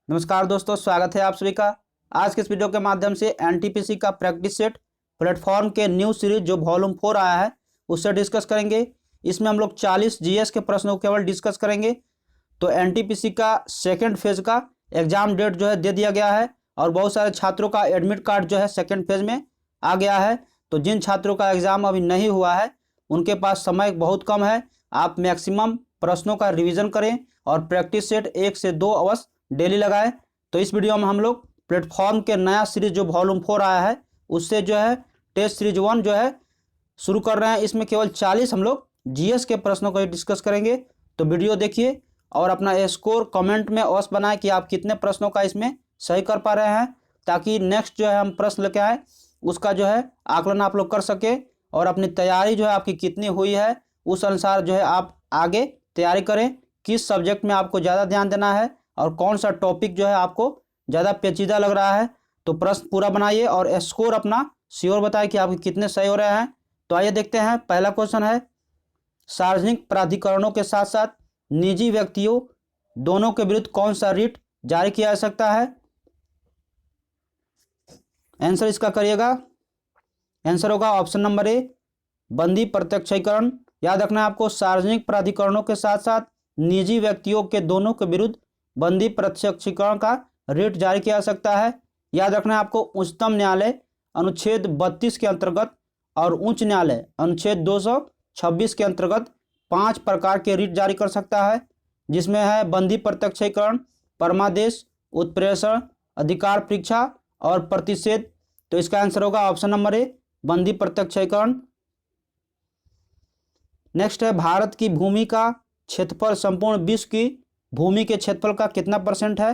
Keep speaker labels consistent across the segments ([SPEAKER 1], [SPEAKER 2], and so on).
[SPEAKER 1] नमस्कार दोस्तों, स्वागत है आप सभी का। आज के इस वीडियो के माध्यम से एनटीपीसी का प्रैक्टिस सेट प्लेटफॉर्म के न्यू सीरीज जो वॉल्यूम 4 आया है उससे डिस्कस करेंगे। इसमें हम लोग 40 जीएस के प्रश्नों को केवल डिस्कस करेंगे। तो एनटीपीसी का सेकेंड फेज का एग्जाम डेट जो है दे दिया गया है और बहुत सारे छात्रों का एडमिट कार्ड जो है सेकेंड फेज में आ गया है। तो जिन छात्रों का एग्जाम अभी नहीं हुआ है उनके पास समय बहुत कम है। आप मैक्सिमम प्रश्नों का रिवीजन करें और प्रैक्टिस सेट 1 से 2 अवश्य डेली लगाए। तो इस वीडियो में हम लोग प्लेटफॉर्म के नया सीरीज जो वॉल्यूम 4 आया है उससे जो है टेस्ट सीरीज 1 जो है शुरू कर रहे हैं। इसमें केवल 40 हम लोग जीएस के प्रश्नों को डिस्कस करेंगे। तो वीडियो देखिए और अपना स्कोर कमेंट में अवश्य बनाएं कि आप कितने प्रश्नों का इसमें सही कर पा रहे हैं, ताकि नेक्स्ट जो है हम प्रश्न लेके आए उसका जो है आकलन आप लोग कर सके और अपनी तैयारी जो है आपकी कितनी हुई है उस अनुसार जो है आप आगे तैयारी करें। किस सब्जेक्ट में आपको ज़्यादा ध्यान देना है और कौन सा टॉपिक जो है आपको ज़्यादा पेचीदा लग रहा है। तो प्रश्न पूरा बनाइए और स्कोर अपना श्योर बताइए कि आपके कितने सही हो रहे हैं। तो आइए देखते हैं। पहला क्वेश्चन है, सार्वजनिक प्राधिकरणों के साथ साथ निजी व्यक्तियों दोनों के विरुद्ध कौन सा रिट जारी किया जा सकता है। आंसर इसका करिएगा। आंसर होगा ऑप्शन नंबर ए, बंदी प्रत्यक्षीकरण। याद रखना है आपको, सार्वजनिक प्राधिकरणों के साथ साथ निजी व्यक्तियों के दोनों के विरुद्ध बंदी प्रत्यक्षीकरण का रिट जारी किया जा सकता है। याद रखना है आपको, उच्चतम न्यायालय अनुच्छेद 32 के अंतर्गत और उच्च न्यायालय अनुच्छेद 226 के अंतर्गत 5 प्रकार के रिट जारी कर सकता है, जिसमें है बंदी प्रत्यक्षीकरण, परमादेश, उत्प्रेषण, अधिकार परीक्षा और प्रतिषेध। तो इसका आंसर होगा ऑप्शन नंबर ए, बंदी प्रत्यक्षीकरण। नेक्स्ट है, भारत की भूमि का क्षेत्रफल संपूर्ण विश्व की भूमि के क्षेत्रफल का कितना % है।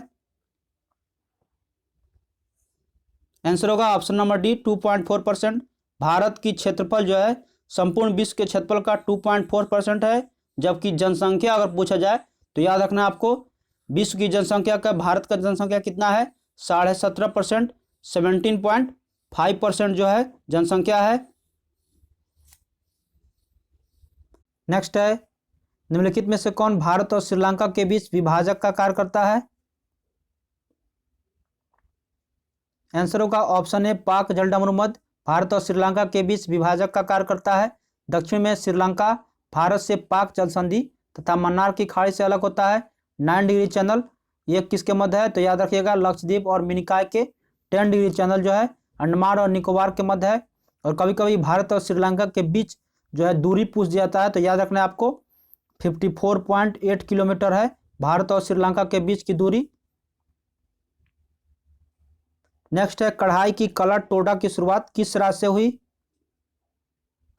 [SPEAKER 1] आंसर होगा ऑप्शन नंबर डी, 2.4%। भारत की क्षेत्रफल जो है संपूर्ण विश्व के क्षेत्रफल का 2.4% है। जबकि जनसंख्या अगर पूछा जाए तो याद रखना आपको, विश्व की जनसंख्या का भारत का जनसंख्या कितना है, 17.5%, 17.5% जो है जनसंख्या है। नेक्स्ट है, निम्नलिखित में से कौन भारत और श्रीलंका के बीच विभाजक का कार्य करता है। आंसर होगा ऑप्शन ए, पाक जलडा मुहम्मद भारत और श्रीलंका के बीच विभाजक का कार्य करता है। दक्षिण में श्रीलंका भारत से पाक जल संधि तथा मन्नार की खाड़ी से अलग होता है। 9 डिग्री चैनल ये किसके मध्य है, तो याद रखिएगा लक्षद्वीप और मिनिकॉय के 10 डिग्री चैनल जो है अंडमान और निकोबार के मध्य है। और कभी कभी भारत और श्रीलंका के बीच जो है दूरी पूछ जाता है, तो याद रखना है आपको 54.8 किलोमीटर है भारत और श्रीलंका के बीच की दूरी। नेक्स्ट है, कढ़ाई की कला टोडा की शुरुआत किस राज्य से हुई।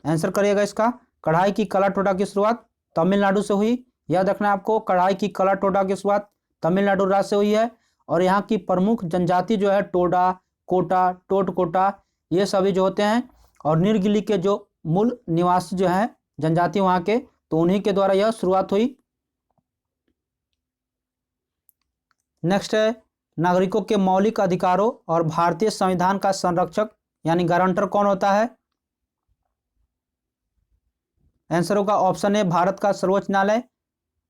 [SPEAKER 1] आंसर करिएगा इसका, कढ़ाई की कला टोडा की शुरुआत तमिलनाडु से हुई। याद रखना है आपको, कढ़ाई की कला टोडा की शुरुआत तमिलनाडु राज्य से हुई है। और यहाँ की प्रमुख जनजाति जो है टोडा, कोटा, टोटकोटा ये सभी जो होते हैं, और नीलगिरी के जो मूल निवासी जो हैं जनजाति वहाँ के, तो उन्हीं के द्वारा यह शुरुआत हुई। नेक्स्ट है, नागरिकों के मौलिक अधिकारों और भारतीय संविधान का संरक्षक यानी गारंटर कौन होता है। आंसर होगा ऑप्शन ए, भारत का सर्वोच्च न्यायालय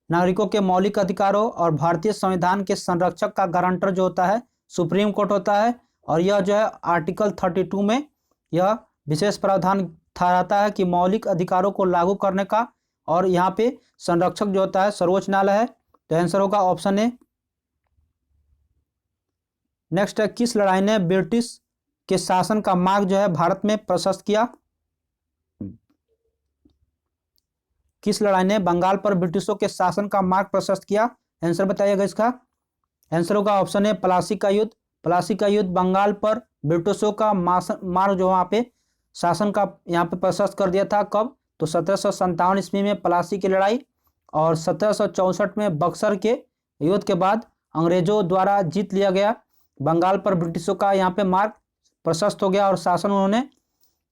[SPEAKER 1] नागरिकों के मौलिक अधिकारों और भारतीय संविधान के संरक्षक का गारंटर जो होता है सुप्रीम कोर्ट होता है। और यह जो है आर्टिकल 32 में यह विशेष प्रावधान ठहराता है कि मौलिक अधिकारों को लागू करने का, और यहाँ पे संरक्षक जो होता है सर्वोच्च न्यायालय है। तो आंसर होगा ऑप्शन ए। नेक्स्ट है, किस लड़ाई ने ब्रिटिश के शासन का मार्ग जो है भारत में प्रशस्त किया। किस लड़ाई ने बंगाल पर ब्रिटिशों के शासन का मार्ग प्रशस्त किया। आंसर बताइएगा इसका। आंसर होगा ऑप्शन ए, प्लासी का युद्ध। प्लासी का युद्ध बंगाल पर ब्रिटिशों का मार्ग जो वहाँ पे शासन का यहाँ पे प्रशस्त कर दिया था। कब, तो 1757 ईस्वी में प्लासी की लड़ाई, और 1764 में बक्सर के युद्ध के बाद अंग्रेजों द्वारा जीत लिया गया बंगाल पर ब्रिटिशों का यहाँ पे मार्ग प्रशस्त हो गया और शासन उन्होंने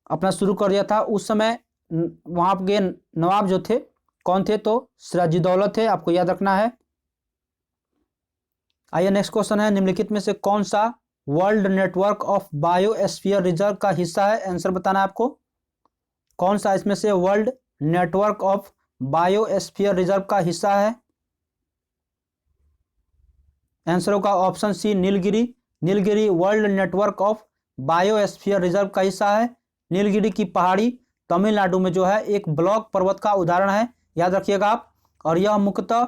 [SPEAKER 1] अपना शुरू कर दिया था। उस समय वहाँ के नवाब जो थे कौन थे, तो सिराजुद्दौला थे, आपको याद रखना है। आइए नेक्स्ट क्वेश्चन है, निम्नलिखित में से कौन सा world network of biosphere reserve का हिस्सा है। आंसर बताना है आपको, कौन सा इसमें से world network of biosphere reserve का हिस्सा है। आंसर होगा option C Nilgiri. Nilgiri world network of biosphere reserve का हिस्सा है। नीलगिरी की पहाड़ी तमिलनाडु में जो है एक ब्लॉक पर्वत का उदाहरण है, याद रखिएगा आप। और यह मुख्यतः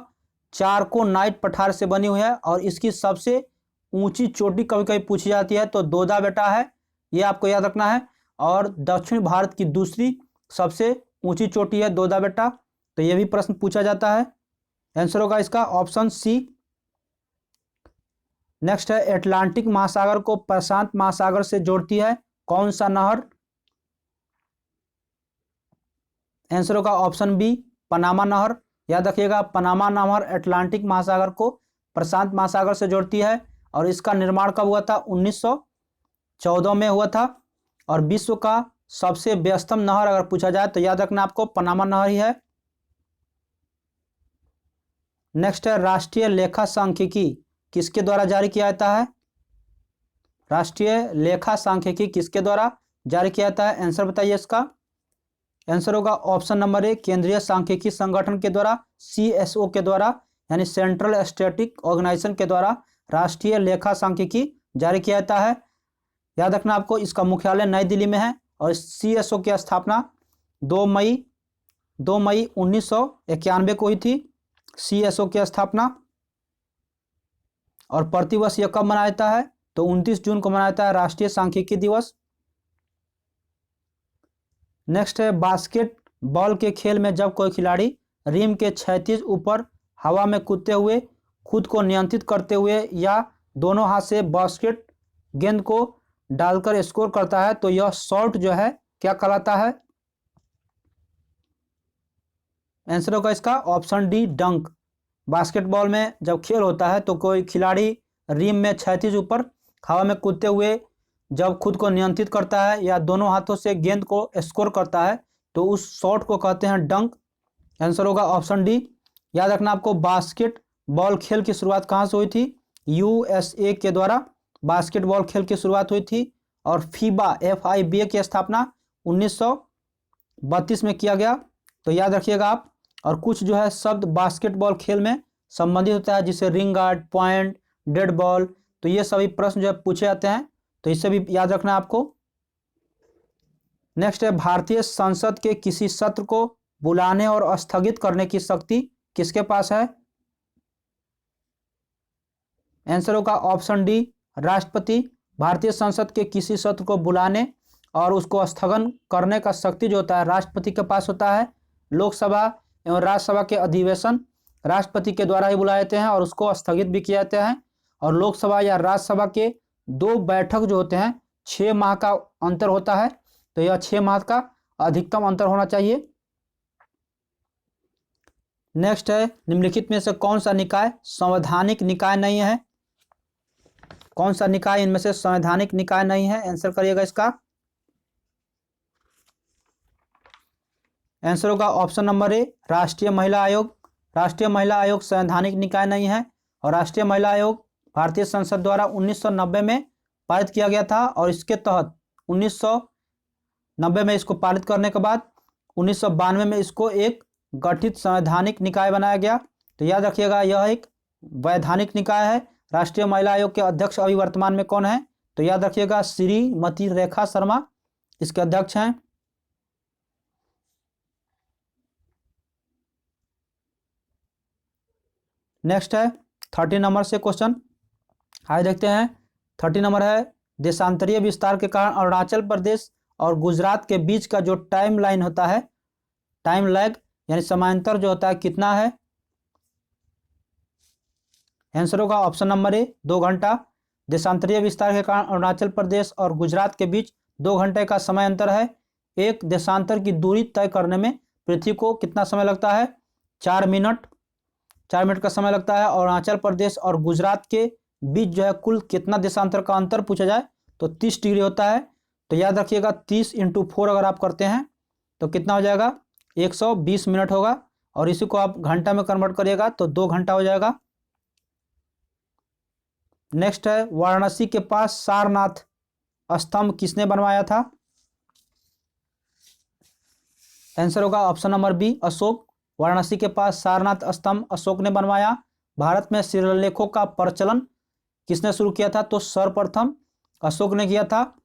[SPEAKER 1] चारकोनाइट पठार से बनी हुई है और इसकी सबसे ऊंची चोटी कभी कभी पूछी जाती है तो दोदा बेटा है, ये आपको याद रखना है। और दक्षिण भारत की दूसरी सबसे ऊंची चोटी है दोदा बेटा, तो यह भी प्रश्न पूछा जाता है। आंसर होगा इसका ऑप्शन सी। नेक्स्ट है अटलांटिक महासागर को प्रशांत महासागर से जोड़ती है कौन सा नहर? आंसर होगा ऑप्शन बी पनामा नहर। याद रखिएगा पनामा नहर अटलांटिक महासागर को प्रशांत महासागर से जोड़ती है और इसका निर्माण कब हुआ था? 1914 में हुआ था। और विश्व का सबसे व्यस्तम नहर अगर पूछा जाए तो याद रखना आपको पनामा नहर ही है। नेक्स्ट है राष्ट्रीय लेखा सांख्यिकी किसके द्वारा जारी किया जाता है? राष्ट्रीय लेखा सांख्यिकी किसके द्वारा जारी किया जाता है? आंसर बताइए इसका। आंसर होगा ऑप्शन नंबर ए केंद्रीय सांख्यिकी संगठन के द्वारा, CSO के द्वारा, यानी सेंट्रल स्टैटिक ऑर्गेनाइजेशन के द्वारा राष्ट्रीय लेखा सांख्यिकी जारी किया जाता है। याद रखना आपको इसका मुख्यालय नई दिल्ली में है और CSO की स्थापना 2 मई 1991 को हुई थी CSO की स्थापना। और प्रतिवर्ष यह कब मनाया जाता है? तो 29 जून को मनाया जाता है राष्ट्रीय सांख्यिकी दिवस। नेक्स्ट है बास्केटबॉल के खेल में जब कोई खिलाड़ी रिम के क्षैतिज ऊपर हवा में कूदते हुए खुद को नियंत्रित करते हुए या दोनों हाथ से बास्केट गेंद को डालकर स्कोर करता है तो यह शॉट जो है क्या कहलाता है? आंसर होगा इसका ऑप्शन डी डंक। बास्केटबॉल में जब खेल होता है तो कोई खिलाड़ी रिम में क्षैतिज ऊपर हवा में कूदते हुए जब खुद को नियंत्रित करता है या दोनों हाथों से गेंद को स्कोर करता है तो उस शॉट को कहते हैं डंक। आंसर होगा ऑप्शन डी। याद रखना आपको बास्केटबॉल खेल की शुरुआत कहाँ से हुई थी? USA के द्वारा बास्केटबॉल खेल की शुरुआत हुई थी और FIBA की स्थापना 1932 में किया गया, तो याद रखिएगा आप। और कुछ जो है शब्द बास्केटबॉल खेल में संबंधित होता है जिसे ring guard, point, dead ball, तो ये सभी प्रश्न जो है पूछे जाते हैं, तो इसे भी याद रखना है आपको। नेक्स्ट है भारतीय संसद के किसी सत्र को बुलाने और स्थगित करने की शक्ति किसके पास है? आंसर होगा ऑप्शन डी राष्ट्रपति। भारतीय संसद के किसी सत्र को बुलाने और उसको स्थगन करने का शक्ति जो होता है राष्ट्रपति के पास होता है। लोकसभा एवं राज्यसभा के अधिवेशन राष्ट्रपति के द्वारा ही बुलाए जाते हैं और उसको स्थगित भी किए जाते हैं। और लोकसभा या राज्यसभा के 2 बैठक जो होते हैं 6 माह का अंतर होता है, तो यह 6 माह का अधिकतम अंतर होना चाहिए। नेक्स्ट है निम्नलिखित में से कौन सा निकाय संवैधानिक निकाय नहीं है? कौन सा निकाय इनमें से संवैधानिक निकाय नहीं है? आंसर करिएगा इसका। आंसर होगा ऑप्शन नंबर ए राष्ट्रीय महिला आयोग। राष्ट्रीय महिला आयोग संवैधानिक निकाय नहीं है और राष्ट्रीय महिला आयोग भारतीय संसद द्वारा 1990 में पारित किया गया था और इसके तहत 1990 में इसको पारित करने के बाद 1992 में इसको एक गठित संवैधानिक निकाय बनाया गया, तो याद रखिएगा यह एक वैधानिक निकाय है। राष्ट्रीय महिला आयोग के अध्यक्ष अभी वर्तमान में कौन है? तो याद रखिएगा श्रीमती रेखा शर्मा इसके अध्यक्ष हैं। नेक्स्ट है 30 नंबर से क्वेश्चन, आइए देखते हैं। 30 नंबर है देशांतरीय विस्तार के कारण अरुणाचल प्रदेश और गुजरात के बीच का जो टाइम लाइन होता है, टाइम लैग यानी समांतर जो होता है कितना है? आंसर होगा ऑप्शन नंबर ए 2 घंटा। देशांतरीय विस्तार के कारण अरुणाचल प्रदेश और गुजरात के बीच 2 घंटे का समय अंतर है। एक देशांतर की दूरी तय करने में पृथ्वी को कितना समय लगता है? 4 मिनट। 4 मिनट का समय लगता है। और अरुणाचल प्रदेश और गुजरात के बीच जो है कुल कितना देशांतर का अंतर पूछा जाए तो 30 डिग्री होता है, तो याद रखिएगा 30 × 4 अगर आप करते हैं तो कितना हो जाएगा? 120 मिनट होगा। और इसी को आप घंटा में कन्वर्ट करिएगा तो 2 घंटा हो जाएगा। नेक्स्ट है वाराणसी के पास सारनाथ स्तंभ किसने बनवाया था? आंसर होगा option number B Ashok. Varanasi के पास सारनाथ स्तंभ अशोक ने बनवाया। भारत में शिलालेखों का प्रचलन किसने शुरू किया था? तो सर्वप्रथम अशोक ने किया था।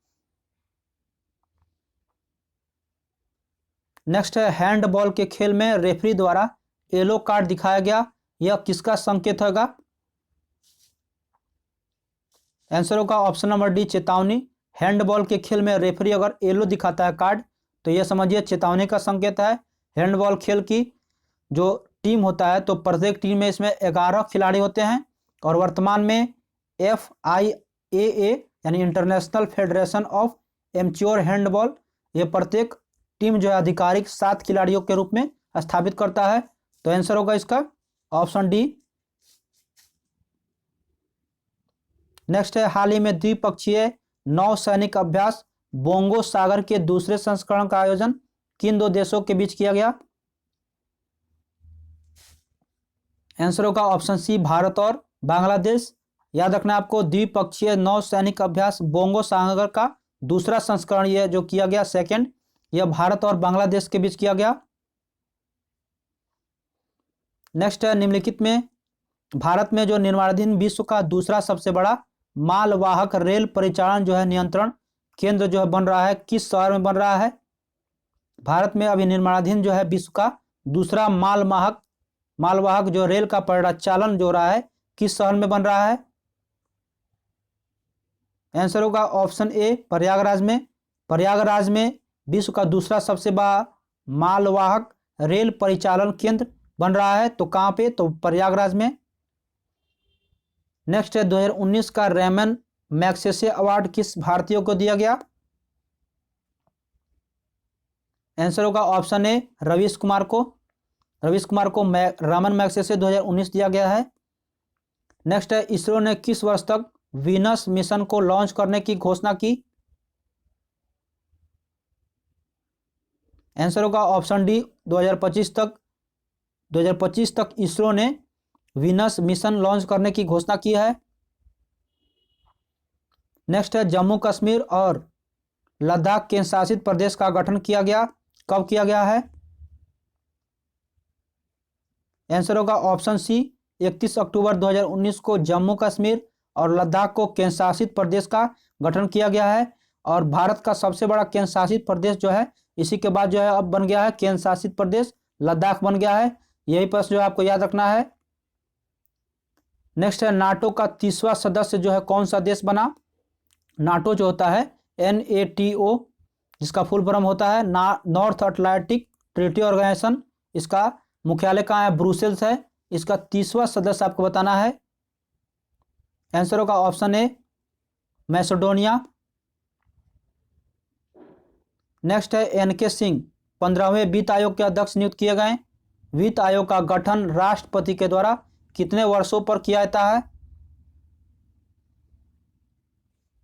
[SPEAKER 1] नेक्स्ट है, हैंडबॉल के खेल में रेफरी द्वारा येलो कार्ड दिखाया गया, यह किसका संकेत होगा? आंसर होगा ऑप्शन नंबर डी, चेतावनी। हैंडबॉल के खेल में रेफरी अगर येलो दिखाता है कार्ड तो यह समझिए चेतावनी का संकेत है। हैंडबॉल खेल की जो टीम होता है तो प्रत्येक टीम में इसमें 11 खिलाड़ी होते हैं और वर्तमान में FIAA यानी international federation of amateur handball, ये प्रत्येक टीम जो है आधिकारिक 7 खिलाड़ियों के रूप में स्थापित करता है। तो आंसर होगा इसका ऑप्शन डी। नेक्स्ट है, हाल ही में द्विपक्षीय नौसैनिक अभ्यास बोंगो सागर के दूसरे संस्करण का आयोजन किन 2 देशों के बीच किया गया? आंसर होगा ऑप्शन सी, भारत और बांग्लादेश। याद रखना आपको, द्विपक्षीय नौसैनिक अभ्यास बोंगो सागर का दूसरा संस्करण यह जो किया गया सेकंड, यह भारत और बांग्लादेश के बीच किया गया। नेक्स्ट है, निम्नलिखित में भारत में जो निर्माणाधीन विश्व का दूसरा सबसे बड़ा मालवाहक रेल परिचालन जो है नियंत्रण केंद्र जो है बन रहा है, किस शहर में बन रहा है? भारत में अभी निर्माणाधीन जो है विश्व का दूसरा मालवाहक जो रेल का परिचालन जो रहा है किस शहर में बन रहा है? आंसर होगा ऑप्शन ए, प्रयागराज में। प्रयागराज में विश्व का दूसरा सबसे बड़ा मालवाहक रेल परिचालन केंद्र बन रहा है। तो कहां पे? तो प्रयागराज में। नेक्स्ट है, 2019 का रेमन मैग्सेसे अवार्ड किस भारतीय को दिया गया? आंसर होगा ऑप्शन ए, रवीश कुमार को। रवीश कुमार को रेमन मैग्सेसे 2019 दिया गया है। नेक्स्ट है, इसरो ने किस वर्ष तक वीनस मिशन को लॉन्च करने की घोषणा की? आंसर होगा ऑप्शन डी, 2025 तक इसरो ने वीनस मिशन लॉन्च करने की घोषणा की है। नेक्स्ट है, जम्मू कश्मीर और लद्दाख केंद्र शासित प्रदेश का गठन किया गया, कब किया गया है? आंसर होगा ऑप्शन सी, 31 अक्टूबर 2019 को जम्मू कश्मीर और लद्दाख को केंद्र शासित प्रदेश का गठन किया गया है। और भारत का सबसे बड़ा केंद्र शासित प्रदेश जो है इसी के बाद जो है अब बन गया है केंद्र शासित प्रदेश लद्दाख बन गया है। यही प्रश्न जो है आपको याद रखना है। नेक्स्ट है, नाटो का 30वां सदस्य जो है कौन सा देश बना? नाटो जो होता है NATO, जिसका फुल फॉर्म होता है नॉर्थ अटलांटिक ट्रीटी ऑर्गेनाइजेशन, इसका मुख्यालय कहाँ है? ब्रुसेल्स है। इसका 30वां सदस्य आपको बताना है। आंसर होगा ऑप्शन ए, मैसेडोनिया। नेक्स्ट है, NK सिंह 15वें वित्त आयोग के अध्यक्ष नियुक्त किए गए। वित्त आयोग का गठन राष्ट्रपति के द्वारा कितने वर्षों पर किया जाता है?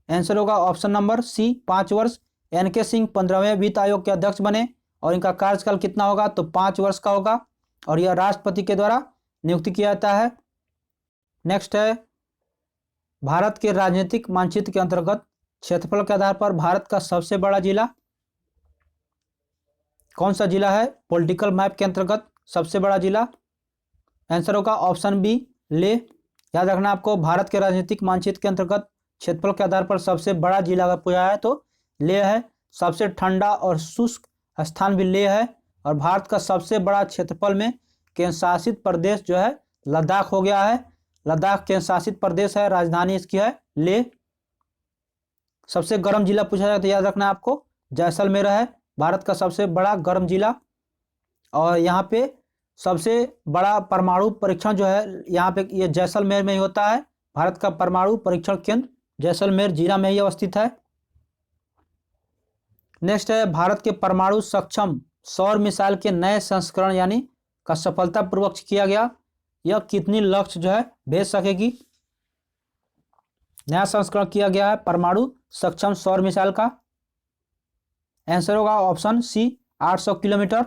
[SPEAKER 1] आंसर होगा ऑप्शन नंबर सी, 5 वर्ष। NK सिंह 15वें वित्त आयोग के अध्यक्ष बने और इनका कार्यकाल कितना होगा? तो 5 वर्ष का होगा और यह राष्ट्रपति के द्वारा नियुक्त किया जाता है। नेक्स्ट है, भारत के राजनीतिक मानचित्र के अंतर्गत क्षेत्रफल के आधार पर भारत का सबसे बड़ा जिला कौन सा जिला है? पॉलिटिकल मैप के अंतर्गत सबसे बड़ा जिला। आंसर होगा ऑप्शन बी, लेह। याद रखना आपको, भारत के राजनीतिक मानचित्र के अंतर्गत क्षेत्रफल के आधार पर सबसे बड़ा जिला अगर पूछा है तो लेह है। सबसे ठंडा और शुष्क स्थान भी लेह है और भारत का सबसे बड़ा क्षेत्रफल में केंद्र शासित प्रदेश जो है लद्दाख हो गया है। लद्दाख केंद्र शासित प्रदेश है, राजधानी इसकी है लेह। सबसे गर्म जिला पूछा जाए तो याद रखना आपको जैसलमेर है, भारत का सबसे बड़ा गर्म जिला। और यहाँ पे सबसे बड़ा परमाणु परीक्षण जो है यहाँ पे ये जैसलमेर में ही होता है। भारत का परमाणु परीक्षण केंद्र जैसलमेर जिला में ही अवस्थित है। नेक्स्ट है, भारत के परमाणु सक्षम सौर मिसाइल के नए संस्करण यानी का सफलतापूर्वक किया गया। यह कितनी लक्ष्य जो है भेज सकेगी? नया संस्करण किया गया है परमाणु सक्षम सौर मिसाइल का। आंसर होगा ऑप्शन सी, 800 किलोमीटर।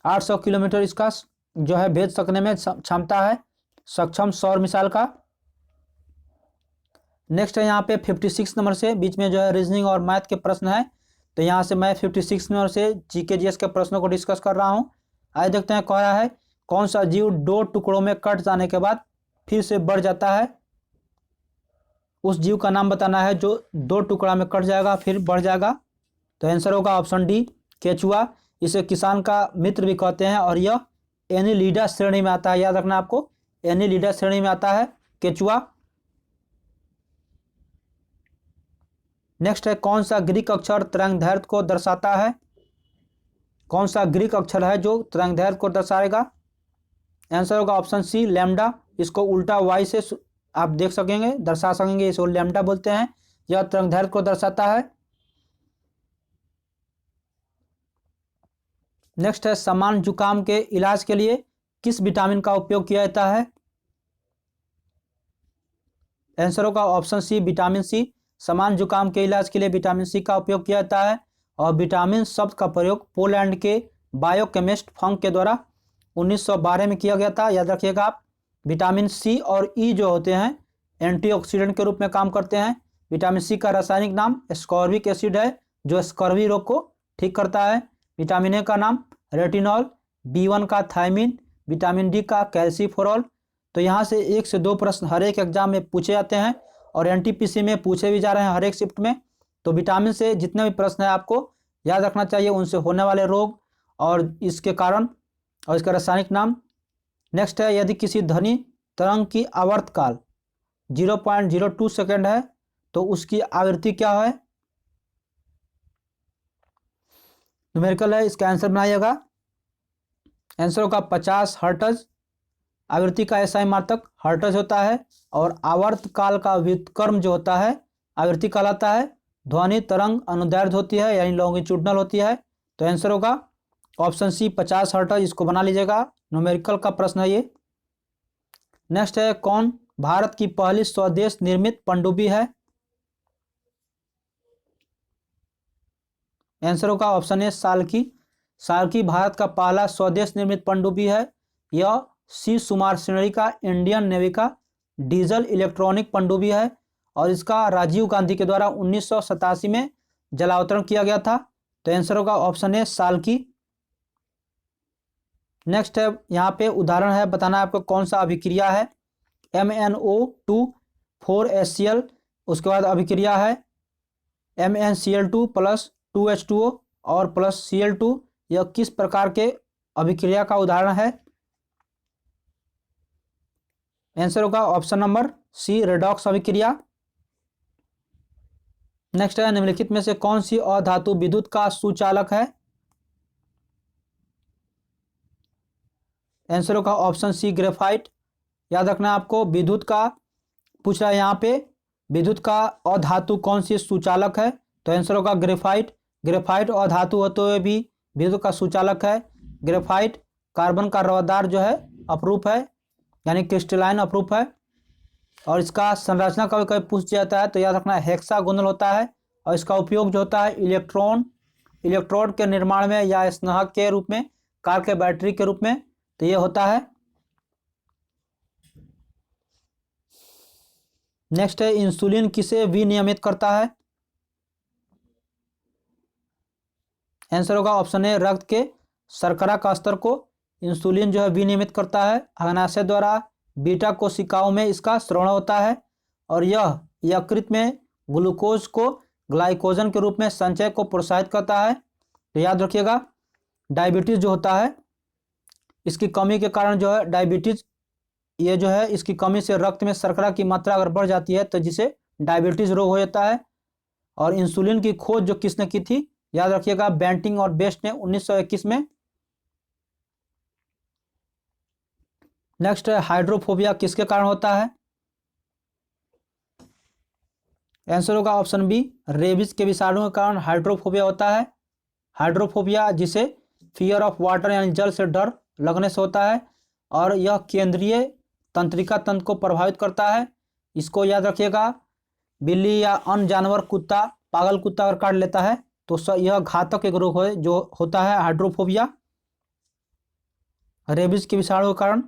[SPEAKER 1] 800 किलोमीटर इसका जो है भेज सकने में क्षमता है सक्षम सौर मिसाइल का। नेक्स्ट है, यहाँ पे 56 नंबर से बीच में जो है रीजनिंग और मैथ के प्रश्न है। तो यहाँ से मैं 56 नंबर से GK GS के प्रश्नों को डिस्कस कर रहा हूँ। आइए देखते हैं, कह रहा है कौन सा जीव 2 टुकड़ों में कट जाने के बाद फिर से बढ़ जाता है, उस जीव का नाम बताना है जो 2 टुकड़ा में कट जाएगा फिर बढ़ जाएगा। तो आंसर होगा ऑप्शन डी केचुआ। इसे किसान का मित्र भी कहते हैं और यह एनिलिडा श्रेणी में आता है, याद रखना आपको, एनिलिडा श्रेणी में आता है केचुआ। नेक्स्ट है कौन सा ग्रीक अक्षर तरंगदैर्घ्य को दर्शाता है? कौन सा ग्रीक अक्षर है जो तरंगदैर्घ्य को दर्शाएगा? आंसर होगा ऑप्शन सी लैम्डा। इसको उल्टा वाई से आप देख सकेंगे, दर्शा सकेंगे, इसको लैम्डा बोलते हैं। यह तरंगदैर्घ्य को दर्शाता है। नेक्स्ट है सामान्य जुकाम के इलाज के लिए किस विटामिन का उपयोग किया जाता है? आंसर होगा ऑप्शन सी विटामिन सी। सामान्य जुकाम के इलाज के लिए विटामिन सी का उपयोग किया जाता है। और विटामिन शब्द का प्रयोग पोलैंड के बायोकेमिस्ट फंक के द्वारा 1912 में किया गया था, याद रखिएगा आप। विटामिन सी और ई जो होते हैं एंटीऑक्सीडेंट के रूप में काम करते हैं। विटामिन सी का रासायनिक नाम एस्कॉर्बिक एसिड है जो स्कर्वी रोग को ठीक करता है। विटामिन ए का नाम रेटिनॉल, B1 का थायमिन, विटामिन डी का कैल्सीफेरॉल। तो यहाँ से 1 से 2 प्रश्न हर एक एग्जाम में पूछे जाते हैं और एनटीपीसी में पूछे भी जा रहे हैं हर एक शिफ्ट में। तो विटामिन से जितने भी प्रश्न है आपको याद रखना चाहिए, उनसे होने वाले रोग और इसके कारण और इसका रासायनिक नाम। नेक्स्ट है यदि किसी ध्वनि तरंग की आवर्तकाल 0.02 सेकेंड है तो उसकी आवृत्ति क्या है? न्यूमेरिकल है, इसका आंसर बनाइएगा। आंसर होगा 50 हर्ट्ज। आवृत्ति का ऐसा ही मात्रक हर्ट्ज होता है और आवर्तकाल का व्युत्क्रम जो होता है आवृत्ति कहलाता है। ध्वनि तरंग अनुदैर्घ्य होती है यानी लॉन्गिट्यूडनल होती है। तो आंसर होगा ऑप्शन सी 50 हर्ट्ज। इसको बना लीजिएगा, न्यूमेरिकल का प्रश्न है ये। नेक्स्ट है कौन भारत की पहली स्वदेश निर्मित पनडुब्बी है? आंसर होगा ऑप्शन ए साल्की। साल्की भारत का पहला स्वदेश निर्मित पनडुब्बी है। यह सी सुमार श्रेणी का इंडियन नेवी का डीजल इलेक्ट्रॉनिक पनडुब्बी है और इसका राजीव गांधी के द्वारा 1987 में जलावतरण किया गया था। तो आंसर होगा ऑप्शन ए साल्की। नेक्स्ट है यहाँ पे उदाहरण है, बताना है आपको कौन सा अभिक्रिया है। MnO2 4HCl, उसके बाद अभिक्रिया है MnCl2 प्लस 2H2O और प्लस Cl2। यह किस प्रकार के अभिक्रिया का उदाहरण है? आंसर होगा ऑप्शन नंबर सी रेडॉक्स अभिक्रिया। नेक्स्ट है निम्नलिखित में से कौन सी अधातु विद्युत का सुचालक है? आंसर होगा ऑप्शन सी ग्रेफाइट। याद रखना आपको, विद्युत का पूछ रहा है यहाँ पे, विद्युत का अधातु कौन सी सुचालक है? तो आंसर होगा ग्रेफाइट। ग्रेफाइट अधातु होते हुए भी विद्युत का सुचालक है। ग्रेफाइट कार्बन का रवादार जो है अपरूप है यानी क्रिस्टलाइन अपरूप है और इसका संरचना कभी कभी पूछ जाता है तो याद रखना हेक्सागोनल होता है और इसका उपयोग जो होता है इलेक्ट्रोड के निर्माण में या स्नेहक के रूप में, कार के बैटरी के रूप में, तो ये होता है। नेक्स्ट है इंसुलिन किसे विनियमित करता है? आंसर होगा ऑप्शन ए रक्त के शर्करा का स्तर को इंसुलिन जो है विनियमित करता है। अग्नाशय द्वारा बीटा कोशिकाओं में इसका स्राव होता है और यह यकृत में ग्लूकोज को ग्लाइकोजन के रूप में संचय को प्रोत्साहित करता है। तो याद रखिएगा डायबिटीज जो होता है इसकी कमी के कारण जो है डायबिटीज, ये जो है इसकी कमी से रक्त में शर्करा की मात्रा अगर बढ़ जाती है तो जिसे डायबिटीज रोग हो जाता है। और इंसुलिन की खोज जो किसने की थी? याद रखिएगा बेंटिंग और बेस्ट ने 1921 में। नेक्स्ट है हाइड्रोफोबिया किसके कारण होता है? आंसर होगा ऑप्शन बी रेबीज के विषाणु के कारण हाइड्रोफोबिया होता है। हाइड्रोफोबिया जिसे फियर ऑफ वाटर यानी जल से डर लगने से होता है और यह केंद्रीय तंत्रिका तंत्र को प्रभावित करता है। इसको याद रखिएगा, बिल्ली या अन्य जानवर, कुत्ता, पागल कुत्ता अगर काट लेता है तो यह घातक एक रोग है जो होता है हाइड्रोफोबिया रेबीज के विषाणु के कारण।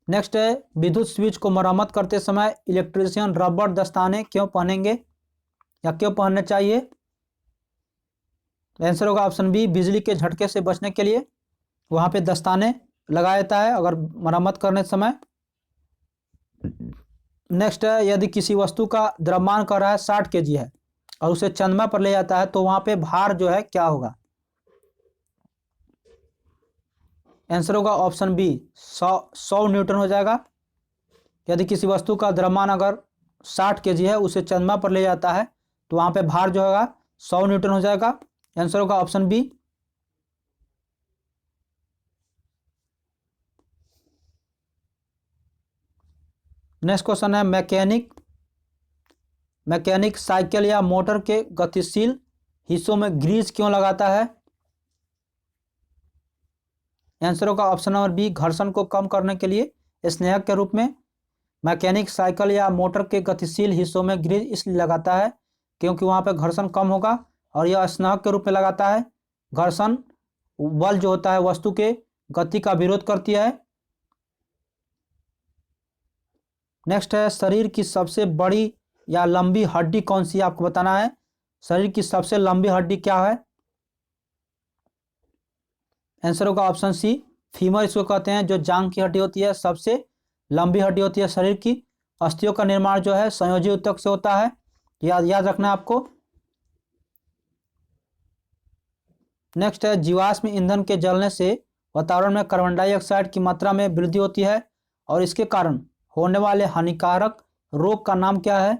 [SPEAKER 1] नेक्स्ट है विद्युत स्विच को मरम्मत करते समय इलेक्ट्रीशियन रबर दस्ताने क्यों पहनेंगे या क्यों पहनने चाहिए? आंसर होगा ऑप्शन बी बिजली के झटके से बचने के लिए वहाँ पे दस्ताने लगा देता है अगर मरम्मत करने समय। नेक्स्ट है, यदि किसी वस्तु का द्रव्यमान कर रहा है 60 kg है और उसे चंद्रमा पर ले जाता है तो वहां पे भार जो है क्या होगा? आंसर होगा ऑप्शन बी 100 न्यूटन हो जाएगा। यदि किसी वस्तु का द्रव्यमान अगर 60 kg है उसे चंद्रमा पर ले जाता है तो वहां पे भार जो होगा 100 न्यूटन हो जाएगा। आंसर होगा ऑप्शन बी। नेक्स्ट क्वेश्चन है, मैकेनिक साइकिल या मोटर के गतिशील हिस्सों में ग्रीस क्यों लगाता है? आंसर होगा ऑप्शन नंबर बी, घर्षण को कम करने के लिए स्नेहक के रूप में। मैकेनिक साइकिल या मोटर के गतिशील हिस्सों में ग्रीस इसलिए लगाता है क्योंकि वहां पर घर्षण कम होगा, और यह स्नेहक के रूप में लगाता है। घर्षण बल जो होता है वस्तु के गति का विरोध करती है। नेक्स्ट है, शरीर की सबसे बड़ी या लंबी हड्डी कौन सी है? आपको बताना है शरीर की सबसे लंबी हड्डी क्या है। आंसर होगा ऑप्शन सी, फीमर इसको कहते हैं, जो जांग की हड्डी होती है सबसे लंबी हड्डी होती है शरीर की। अस्थियों का निर्माण जो है संयोजी ऊतक से होता है, याद रखना है आपको। नेक्स्ट है, जीवाश्म ईंधन के जलने से वातावरण में कार्बन डाइऑक्साइड की मात्रा में वृद्धि होती है और इसके कारण होने वाले हानिकारक रोग का नाम क्या है?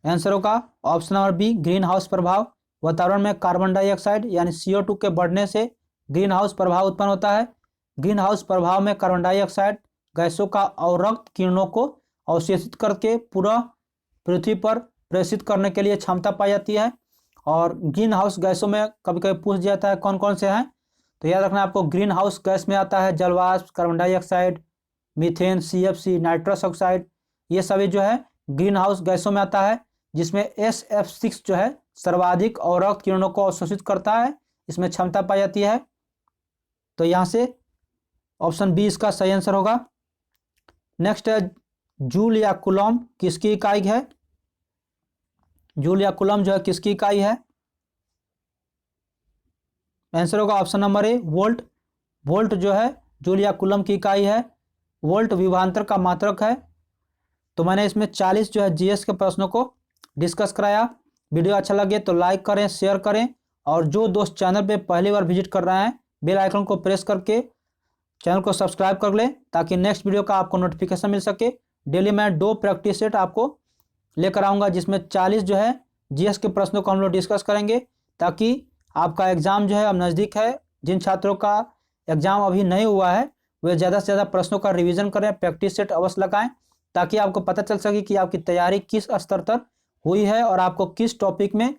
[SPEAKER 1] आंसर होगा option number B, green house प्रभाव। वातावरण में कार्बन डाइऑक्साइड यानी CO2 के बढ़ने से ग्रीन हाउस प्रभाव उत्पन्न होता है। ग्रीन हाउस प्रभाव में कार्बन डाइऑक्साइड गैसों का अवरक्त किरणों को अवशोषित करके पूरा पृथ्वी पर प्रेषित करने के लिए क्षमता पाई जाती है। और ग्रीन हाउस गैसों में कभी कभी पूछ जाता है कौन कौन से हैं, तो याद रखना आपको, ग्रीन हाउस गैस में आता है जलवाष्प, carbon dioxide, methane, CFC, nitrous oxide, ये सभी जो है ग्रीन हाउस गैसों में आता है, जिसमें SF6 जो है सर्वाधिक अवरक्त किरणों को अवशोषित करता है, इसमें क्षमता पाई जाती है। तो यहाँ से ऑप्शन बी इसका सही आंसर होगा। नेक्स्ट है, जूल या कूलम किसकी इकाई है? जूल या कूलम जो है किसकी इकाई है? आंसर होगा option number A, volt. Volt जो है जूल या कूलम की इकाई है। वोल्ट विभवांतर का मात्रक है। तो मैंने इसमें 40 जो है GS के प्रश्नों को डिस्कस कराया। वीडियो अच्छा लगे तो लाइक करें, शेयर करें, और जो दोस्त चैनल पे पहली बार विजिट कर रहे हैं बेल आइकन को प्रेस करके चैनल को सब्सक्राइब कर लें ताकि नेक्स्ट वीडियो का आपको नोटिफिकेशन मिल सके। डेली मैं 2 प्रैक्टिस सेट आपको लेकर आऊँगा जिसमें 40 जो है GS के प्रश्नों को हम लोग डिस्कस करेंगे, ताकि आपका एग्ज़ाम जो है अब नज़दीक है। जिन छात्रों का एग्ज़ाम अभी नहीं हुआ है वे ज़्यादा से ज़्यादा प्रश्नों का रिवीजन करें, प्रैक्टिस सेट अवश्य लगाएं, ताकि आपको पता चल सके कि आपकी तैयारी किस स्तर तक हुई है और आपको किस टॉपिक में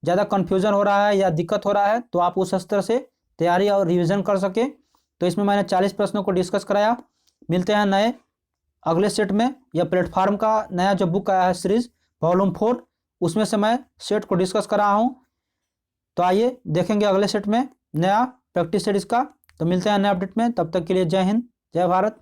[SPEAKER 1] ज़्यादा कन्फ्यूज़न हो रहा है या दिक्कत हो रहा है, तो आप उस स्तर से तैयारी और रिवीजन कर सके। तो इसमें मैंने 40 प्रश्नों को डिस्कस कराया। मिलते हैं नए अगले सेट में। यह प्लेटफार्म का नया जो बुक आया है सीरीज वॉल्यूम 4, उसमें से मैं सेट को डिस्कस कर रहा हूँ। तो आइए देखेंगे अगले सेट में नया प्रैक्टिस सेट इसका। तो मिलते हैं नए अपडेट में, तब तक के लिए जय हिंद, जय भारत।